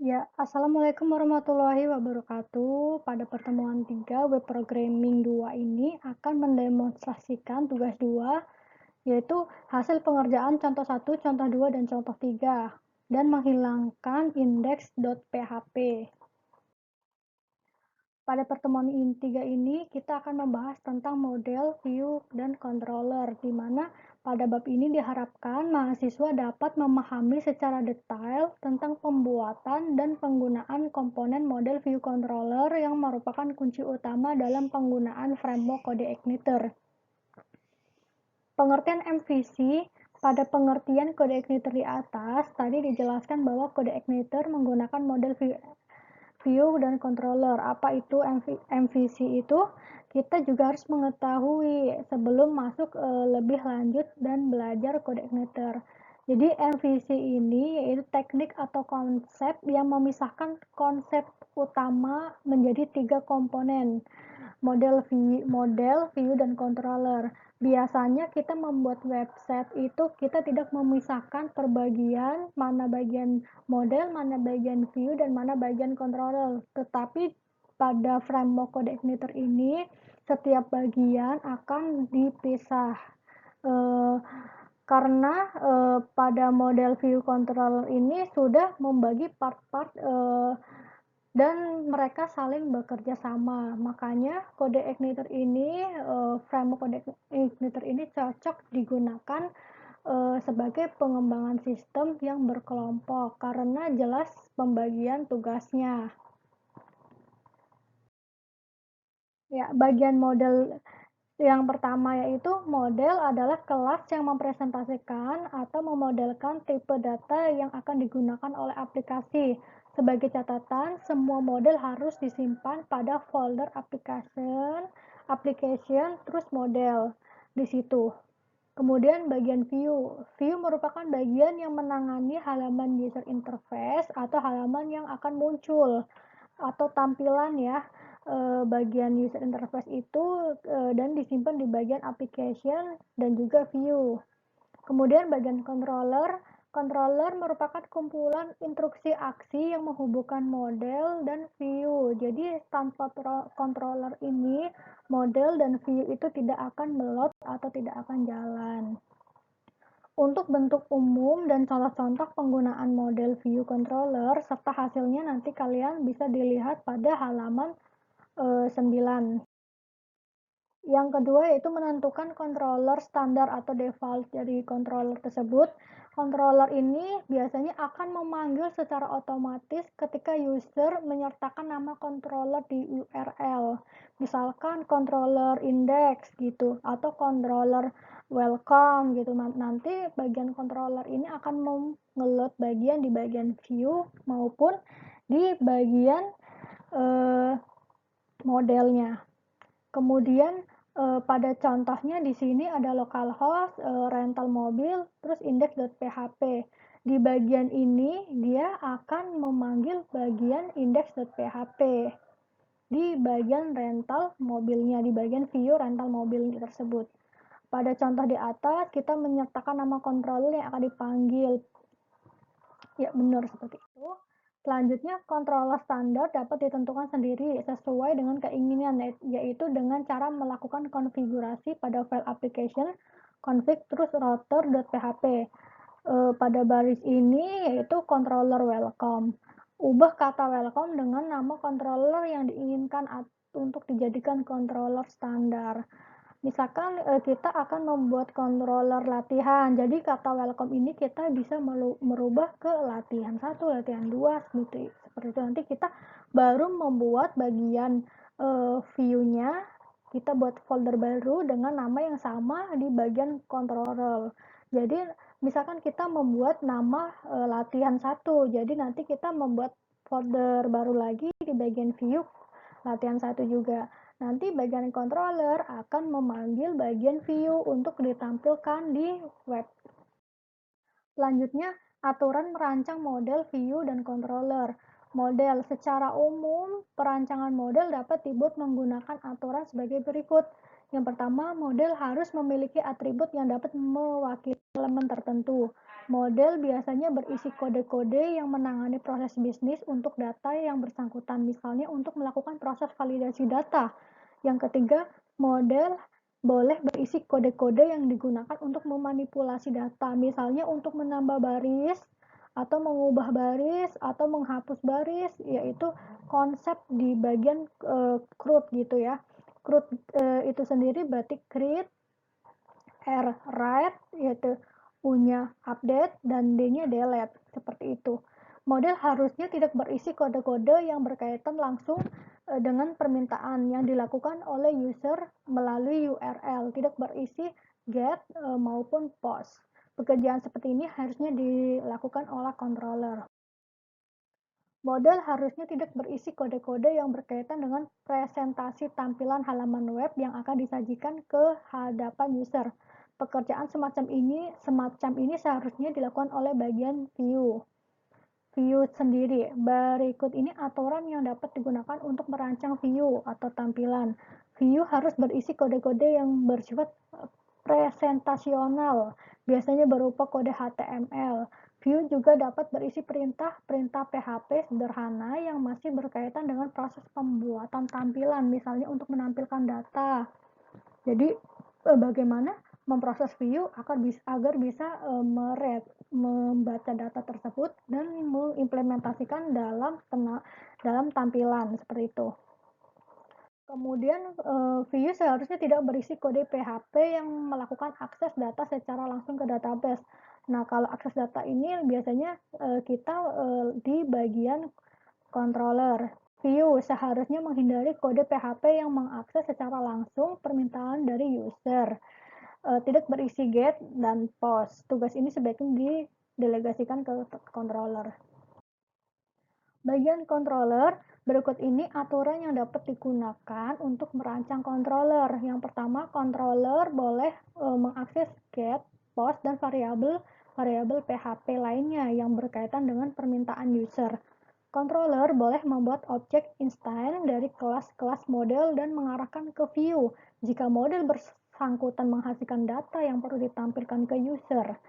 Ya, Assalamualaikum warahmatullahi wabarakatuh. Pada pertemuan 3 Web Programming 2 ini akan mendemonstrasikan tugas 2, yaitu hasil pengerjaan contoh 1, contoh 2, dan contoh 3, dan menghilangkan index.php. Pada pertemuan 3 ini, kita akan membahas tentang model, view, dan controller, di mana pada bab ini diharapkan mahasiswa dapat memahami secara detail tentang pembuatan dan penggunaan komponen model view controller yang merupakan kunci utama dalam penggunaan framework CodeIgniter. Pengertian MVC. Pada pengertian CodeIgniter di atas, tadi dijelaskan bahwa CodeIgniter menggunakan model view dan controller. Apa itu MVC itu? Kita juga harus mengetahui sebelum masuk lebih lanjut dan belajar CodeIgniter. Jadi MVC ini yaitu teknik atau konsep yang memisahkan konsep utama menjadi 3 komponen. Model, view, dan controller. Biasanya kita membuat website itu kita tidak memisahkan per bagian, mana bagian model, mana bagian view, dan mana bagian controller. Tetapi pada framework CodeIgniter ini, setiap bagian akan dipisah. Karena pada model view controller ini sudah membagi part-part dan mereka saling bekerja sama. Makanya CodeIgniter ini, framework CodeIgniter ini cocok digunakan sebagai pengembangan sistem yang berkelompok karena jelas pembagian tugasnya. Ya, bagian model yang pertama yaitu model adalah kelas yang mempresentasikan atau memodelkan tipe data yang akan digunakan oleh aplikasi. Sebagai catatan, semua model harus disimpan pada folder application, terus model di situ. Kemudian bagian view. View merupakan bagian yang menangani halaman user interface atau halaman yang akan muncul atau tampilan ya. Bagian user interface itu dan disimpan di bagian application dan juga view. Kemudian bagian controller. Controller merupakan kumpulan instruksi aksi yang menghubungkan model dan view. Jadi tanpa controller ini, model dan view itu tidak akan meload atau tidak akan jalan. Untuk bentuk umum dan contoh-contoh penggunaan model view controller serta hasilnya nanti kalian bisa dilihat pada halaman 9. Yang kedua yaitu menentukan controller standar atau default dari controller tersebut. Controller ini biasanya akan memanggil secara otomatis ketika user menyertakan nama controller di URL. Misalkan controller index gitu atau controller welcome gitu. Nanti bagian controller ini akan nge-load bagian di bagian view maupun di bagian modelnya. Kemudian pada contohnya di sini ada localhost, rental mobil, terus index.php. Di bagian ini dia akan memanggil bagian index.php di bagian rental mobilnya, di bagian view rental mobil tersebut. Pada contoh di atas kita menyertakan nama controller yang akan dipanggil. Ya, benar seperti itu. Selanjutnya, controller standar dapat ditentukan sendiri sesuai dengan keinginan, yaitu dengan cara melakukan konfigurasi pada file application config terus router.php. Pada baris ini yaitu controller welcome. Ubah kata welcome dengan nama controller yang diinginkan untuk dijadikan controller standar. Misalkan kita akan membuat controller latihan, jadi kata welcome ini kita bisa merubah ke latihan 1, latihan 2 seperti itu. Nanti kita baru membuat bagian view-nya, kita buat folder baru dengan nama yang sama di bagian controller. Jadi misalkan kita membuat nama latihan 1, jadi nanti kita membuat folder baru lagi di bagian view latihan 1 juga. Nanti bagian controller akan memanggil bagian view untuk ditampilkan di web. Selanjutnya, aturan merancang model, view, dan controller. Model secara umum, perancangan model dapat dibuat menggunakan aturan sebagai berikut. Yang pertama, model harus memiliki atribut yang dapat mewakili elemen tertentu. Model biasanya berisi kode-kode yang menangani proses bisnis untuk data yang bersangkutan, misalnya untuk melakukan proses validasi data. Yang ketiga, model boleh berisi kode-kode yang digunakan untuk memanipulasi data, misalnya untuk menambah baris, atau mengubah baris, atau menghapus baris, yaitu konsep di bagian CRUD gitu ya. CRUD itu sendiri berarti create, R write, yaitu U-nya update, dan D-nya delete, seperti itu. Model harusnya tidak berisi kode-kode yang berkaitan langsung dengan permintaan yang dilakukan oleh user melalui URL, tidak berisi get maupun post. Pekerjaan seperti ini harusnya dilakukan oleh controller. Model harusnya tidak berisi kode-kode yang berkaitan dengan presentasi tampilan halaman web yang akan disajikan ke hadapan user. Pekerjaan semacam ini seharusnya dilakukan oleh bagian view. View sendiri. Berikut ini aturan yang dapat digunakan untuk merancang view atau tampilan. View harus berisi kode-kode yang bersifat presentasional, biasanya berupa kode HTML. View juga dapat berisi perintah PHP sederhana yang masih berkaitan dengan proses pembuatan tampilan, misalnya untuk menampilkan data. Jadi, bagaimana memproses view agar bisa membaca data tersebut dan mengimplementasikan dalam tampilan seperti itu. Kemudian view seharusnya tidak berisi kode PHP yang melakukan akses data secara langsung ke database. Nah, kalau akses data ini biasanya kita di bagian controller. View seharusnya menghindari kode PHP yang mengakses secara langsung permintaan dari user. Tidak berisi get dan post. Tugas ini sebaiknya didelegasikan ke controller. Bagian controller, berikut ini aturan yang dapat digunakan untuk merancang controller. Yang pertama, controller boleh mengakses get, post, dan variabel PHP lainnya yang berkaitan dengan permintaan user. Controller boleh membuat objek instan dari kelas-kelas model dan mengarahkan ke view jika model bersangkutan menghasilkan data yang perlu ditampilkan ke user.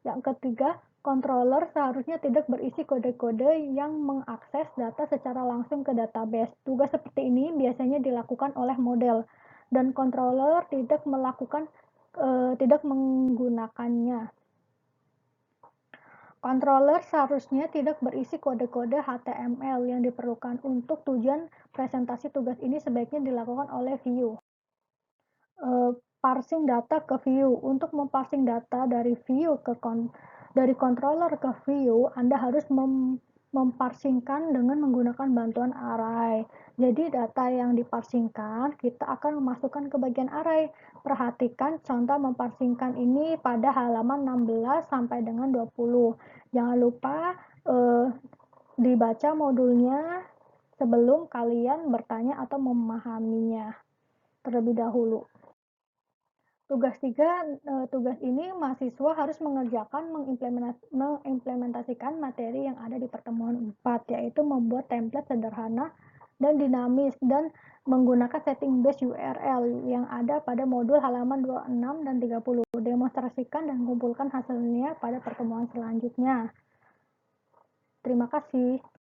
Yang ketiga, controller seharusnya tidak berisi kode-kode yang mengakses data secara langsung ke database. Tugas seperti ini biasanya dilakukan oleh model, dan controller tidak menggunakannya. Controller seharusnya tidak berisi kode-kode HTML yang diperlukan untuk tujuan presentasi. Tugas ini sebaiknya dilakukan oleh view. Parsing data ke view. Untuk memparsing data dari controller ke view, Anda harus memparsingkan dengan menggunakan bantuan array. Jadi data yang diparsingkan, kita akan memasukkan ke bagian array. Perhatikan contoh memparsingkan ini pada halaman 16 sampai dengan 20. Jangan lupa dibaca modulnya sebelum kalian bertanya atau memahaminya terlebih dahulu. Tugas 3, tugas ini mahasiswa harus mengerjakan mengimplementasikan materi yang ada di pertemuan 4, yaitu membuat template sederhana dan dinamis dan menggunakan setting base URL yang ada pada modul halaman 26 dan 30. Demonstrasikan dan kumpulkan hasilnya pada pertemuan selanjutnya. Terima kasih.